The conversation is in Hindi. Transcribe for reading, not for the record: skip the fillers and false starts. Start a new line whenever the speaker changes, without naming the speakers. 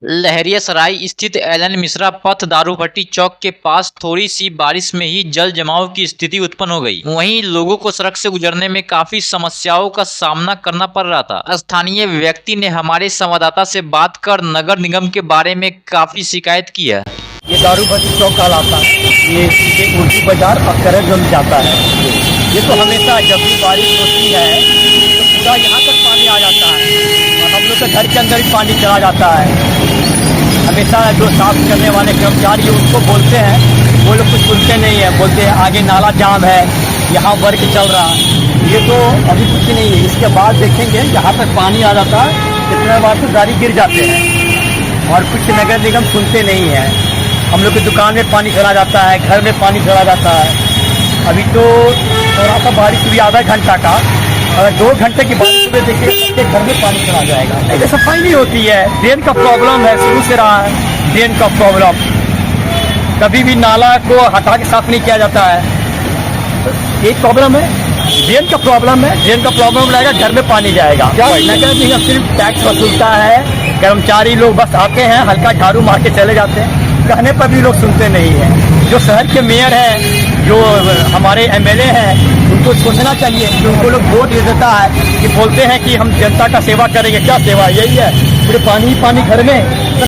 लहरियासराय स्थित एल.एन. मिश्रा पथ दारूभट्टी चौक के पास थोड़ी सी बारिश में ही जल जमाव की स्थिति उत्पन्न हो गई। वहीं लोगों को सड़क से गुजरने में काफी समस्याओं का सामना करना पड़ रहा था। स्थानीय व्यक्ति ने हमारे संवाददाता से बात कर नगर निगम के बारे में काफी शिकायत की है।
ये दारूभट्टी चौक कहलाता है, ये सीधे उर्दू बाजार और करंजम जाता है। ये तो हमेशा जब भी बारिश होती है तो पूरा यहाँ तक पानी आ जाता है और हम लोग के घर के अंदर ही पानी चला जाता है। हमेशा जो साफ करने वाले कर्मचारी उनको बोलते हैं, वो लोग कुछ सुनते नहीं है, बोलते हैं आगे नाला जाम है, यहाँ वर्क चल रहा है। ये तो अभी कुछ नहीं है। इसके बाद देखेंगे जहाँ तक पानी आ जाता है कितने बार तो गाड़ी गिर जाते हैं और कुछ नगर निगम सुनते नहीं है। हम लोग की दुकान में पानी चला जाता है, घर में पानी चला जाता है। अभी तो थोड़ा सा बारिश हुई आधा घंटा का, अगर 2 घंटे की बारिश हुई देखिए घर में पानी चला जाएगा। ऐसे सफाई नहीं होती है, ड्रेन का प्रॉब्लम है, शुरू से रहा है ड्रेन का प्रॉब्लम। कभी भी नाला को हटा के साफ नहीं किया जाता है। एक प्रॉब्लम है, ड्रेन का प्रॉब्लम है। ड्रेन का प्रॉब्लम रहेगा, घर में पानी जाएगा। नगर निगम सिर्फ टैक्स वसूलता है, कर्मचारी लोग बस आते हैं, हल्का झाड़ू मार के चले जाते हैं। कहने पर भी लोग सुनते नहीं हैं। जो शहर के मेयर हैं, जो हमारे एमएलए हैं, उनको सोचना चाहिए कि उनको लोग वोट दे देता है कि बोलते हैं कि हम जनता का सेवा करेंगे। क्या सेवा? यही है, पूरे पानी ही पानी घर में, तो